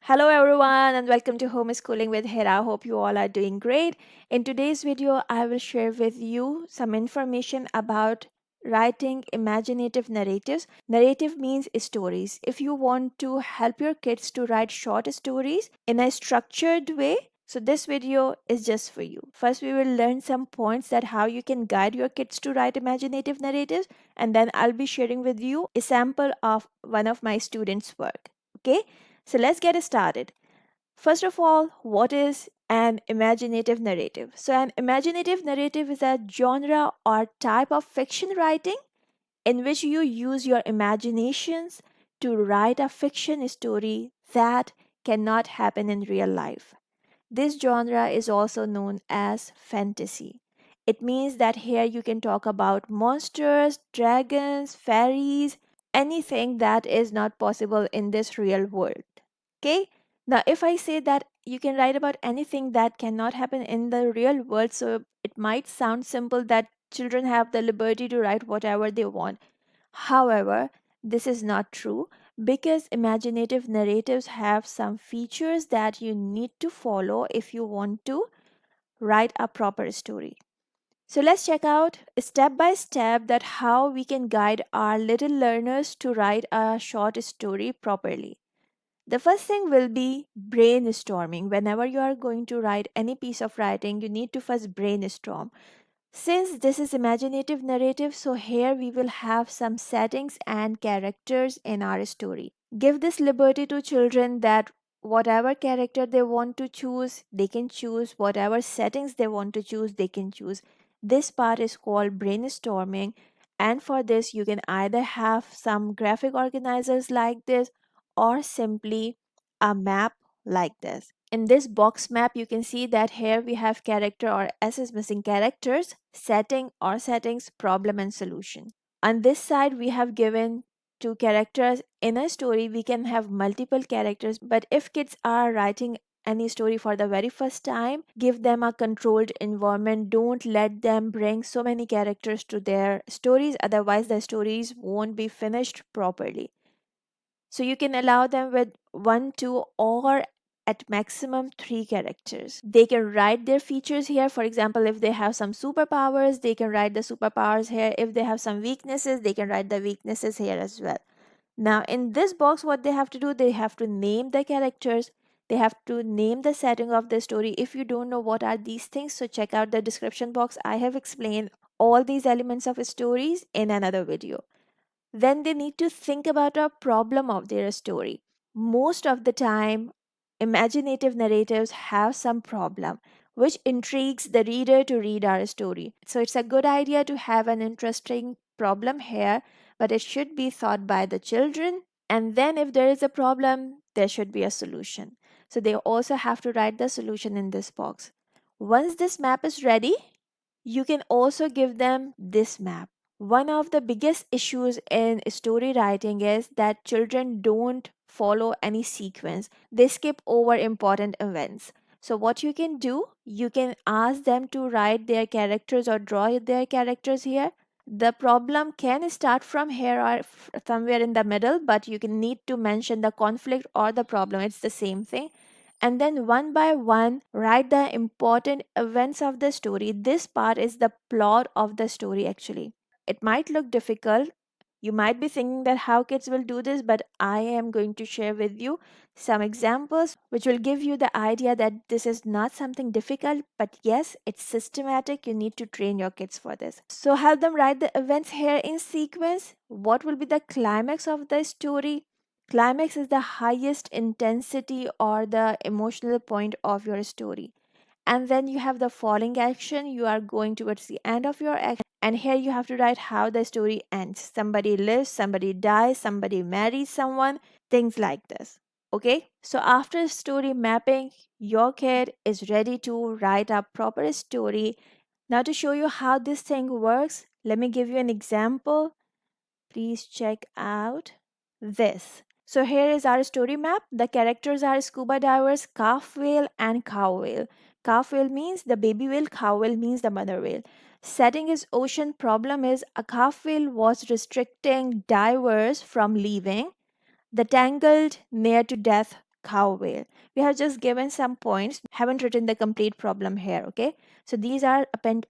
Hello everyone and welcome to Homeschooling with Hera. Hope you all are doing great. In today's video, I will share with you some information about writing imaginative narratives. Narrative means stories. If you want to help your kids to write short stories in a structured way, so this video is just for you. First, we will learn some points that how you can guide your kids to write imaginative narratives, and then I'll be sharing with you a sample of one of my students' work. Okay? So let's get started. First of all, what is an imaginative narrative? So, an imaginative narrative is a genre or type of fiction writing in which you use your imaginations to write a fiction story that cannot happen in real life. This genre is also known as fantasy. It means that here you can talk about monsters, dragons, fairies, anything that is not possible in this real world. Okay? Now, if I say that you can write about anything that cannot happen in the real world, so it might sound simple that children have the liberty to write whatever they want. However, this is not true because imaginative narratives have some features that you need to follow if you want to write a proper story. So let's check out step by step that how we can guide our little learners to write a short story properly. The first thing will be brainstorming. Whenever you are going to write any piece of writing, you need to first brainstorm. Since this is imaginative narrative, so here we will have some settings and characters in our story. Give this liberty to children that whatever character they want to choose, they can choose. Whatever settings they want to choose, they can choose. This part is called brainstorming. And for this, you can either have some graphic organizers like this or simply a map like this. In this box map, you can see that here we have character or S is missing characters, setting or settings, problem and solution. On this side, we have given two characters. In a story, we can have multiple characters, but if kids are writing any story for the very first time, give them a controlled environment. Don't let them bring so many characters to their stories, otherwise, the stories won't be finished properly. So you can allow them with one, two, or at maximum three characters. They can write their features here. For example, if they have some superpowers, they can write the superpowers here. If they have some weaknesses, they can write the weaknesses here as well. Now, in this box, what they have to do, they have to name the characters. They have to name the setting of the story. If you don't know what are these things, so check out the description box. I have explained all these elements of stories in another video. Then they need to think about a problem of their story. Most of the time, imaginative narratives have some problem which intrigues the reader to read our story. So it's a good idea to have an interesting problem here, but it should be thought by the children. And then, if there is a problem, there should be a solution. So they also have to write the solution in this box. Once this map is ready, you can also give them this map. One of the biggest issues in story writing is that children don't follow any sequence. They skip over important events. So what you can do, you can ask them to write their characters or draw their characters here. The problem can start from here or somewhere in the middle, but you can need to mention the conflict or the problem. It's the same thing, and then one by one write the important events of the story. This part is the plot of the story actually. It might look difficult. You might be thinking that how kids will do this, but I am going to share with you some examples which will give you the idea that this is not something difficult, but yes, it's systematic. You need to train your kids for this. So help them write the events here in sequence. What will be the climax of the story? Climax is the highest intensity or the emotional point of your story. And then you have the falling action. You are going towards the end of your action. And here you have to write how the story ends. Somebody lives, somebody dies, somebody marries someone, things like this. Okay? So after story mapping, your kid is ready to write a proper story. Now, to show you how this thing works, let me give you an example. Please check out this. So here is our story map. The characters are scuba divers, calf whale and cow whale. Calf whale means the baby whale, cow whale means the mother whale. Setting is ocean. Problem is a calf whale was restricting divers from leaving the tangled near to death cow whale. We have just given some points, haven't written the complete problem here, okay? So these are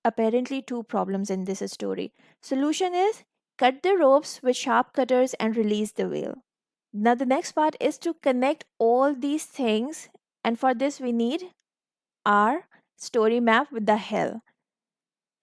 apparently two problems in this story. Solution is cut the ropes with sharp cutters and release the whale. Now the next part is to connect all these things, and for this we need our story map with the hill.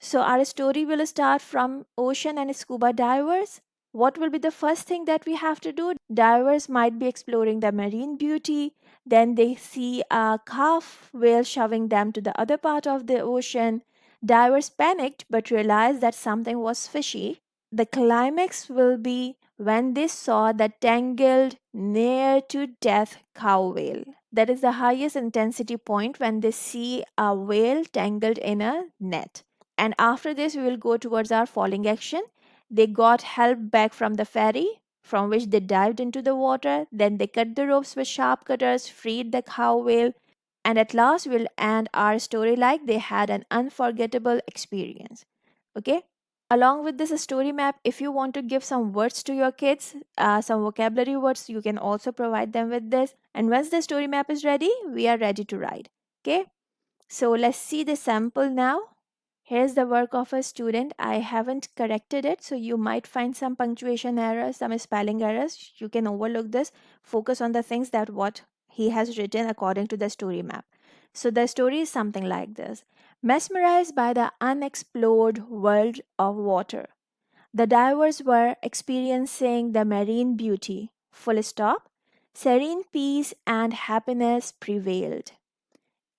So our story will start from ocean and scuba divers. What will be the first thing that we have to do? Divers might be exploring the marine beauty. Then they see a calf whale shoving them to the other part of the ocean. Divers panicked but realized that something was fishy. The climax will be when they saw the tangled, near to death cow whale. That is the highest intensity point when they see a whale tangled in a net. And after this, we will go towards our falling action. They got help back from the ferry, from which they dived into the water. Then they cut the ropes with sharp cutters, freed the cow whale, and at last we'll end our story like they had an unforgettable experience. Okay? Along with this story map, if you want to give some words to your kids, some vocabulary words, you can also provide them with this. And once the story map is ready, we are ready to write. Okay? So let's see the sample now. Here's the work of a student. I haven't corrected it, so you might find some punctuation errors, some spelling errors. You can overlook this. Focus on the things that what he has written according to the story map. So the story is something like this. Mesmerized by the unexplored world of water, the divers were experiencing the marine beauty. Full stop. Serene peace and happiness prevailed.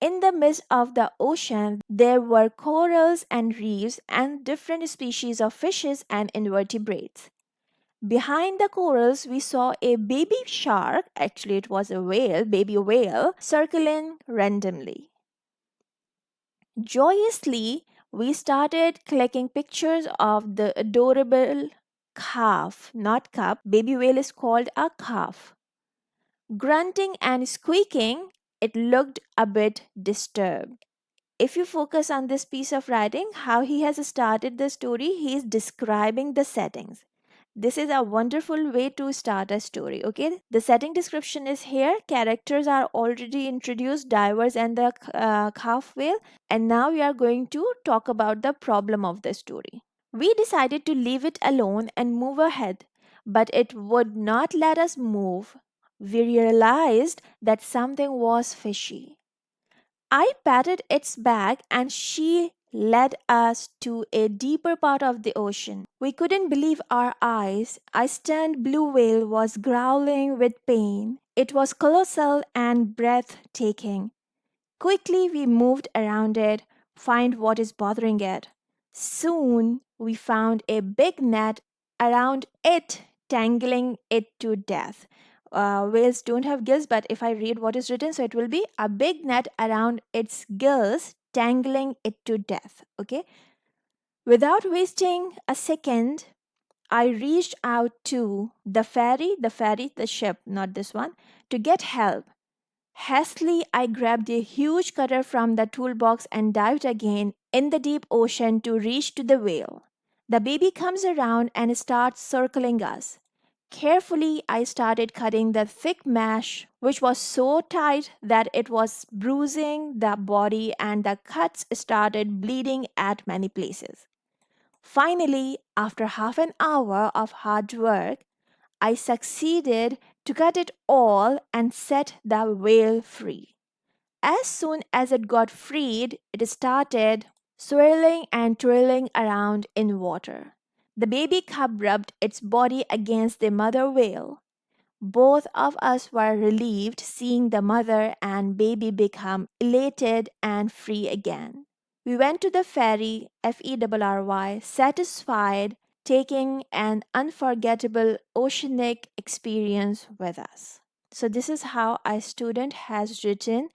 In the midst of the ocean, there were corals and reefs and different species of fishes and invertebrates. Behind the corals, we saw a baby shark, actually, it was a whale, baby whale, circling randomly. Joyously, we started clicking pictures of the adorable calf, not cup. Baby whale is called a calf. Grunting and squeaking, it looked a bit disturbed. If you focus on this piece of writing, how he has started the story, he is describing the settings. This is a wonderful way to start a story. Okay, the setting description is here. Characters are already introduced, divers and the calf whale, and now we are going to talk about the problem of the story. We decided to leave it alone and move ahead, but it would not let us move. We realized that something was fishy. I patted its back and she led us to a deeper part of the ocean. We couldn't believe our eyes. A stunned blue whale was growling with pain. It was colossal and breathtaking. Quickly, we moved around it, find what is bothering it. Soon, we found a big net around it, tangling it to death. Whales don't have gills, but if I read what is written, so it will be a big net around its gills, tangling it to death. Okay. Without wasting a second, I reached out to the ship, not this one, to get help. Hastily, I grabbed a huge cutter from the toolbox and dived again in the deep ocean to reach to the whale. The baby comes around and starts circling us. Carefully, I started cutting the thick mesh, which was so tight that it was bruising the body and the cuts started bleeding at many places. Finally, after half an hour of hard work, I succeeded to cut it all and set the whale free. As soon as it got freed, it started swirling and twirling around in water. The baby cub rubbed its body against the mother whale. Both of us were relieved seeing the mother and baby become elated and free again. We went to the ferry, FERRY, satisfied, taking an unforgettable oceanic experience with us. So, this is how a student has written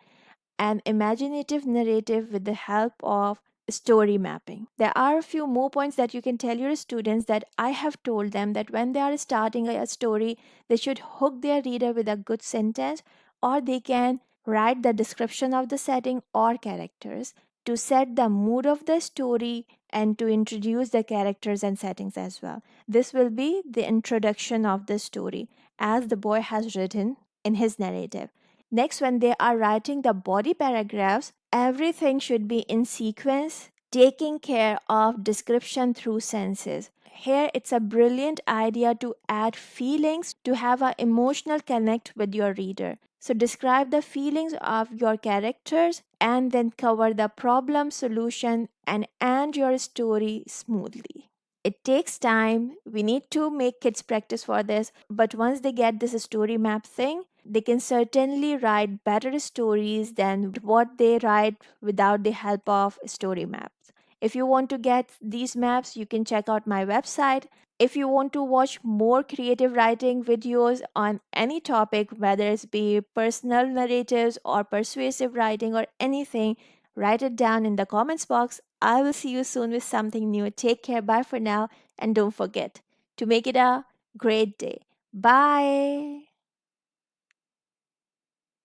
an imaginative narrative with the help of story mapping. There are a few more points that you can tell your students that I have told them that when they are starting a story, they should hook their reader with a good sentence, or they can write the description of the setting or characters to set the mood of the story and to introduce the characters and settings as well. This will be the introduction of the story as the boy has written in his narrative. Next, when they are writing the body paragraphs, everything should be in sequence, taking care of description through senses. Here, it's a brilliant idea to add feelings to have an emotional connect with your reader. So, describe the feelings of your characters and then cover the problem solution and end your story smoothly. It takes time. We need to make kids practice for this, but once they get this story map thing, they can certainly write better stories than what they write without the help of story maps. If you want to get these maps, you can check out my website. If you want to watch more creative writing videos on any topic, whether it's be personal narratives or persuasive writing or anything, write it down in the comments box. I will see you soon with something new. Take care. Bye for now. And don't forget to make it a great day. Bye.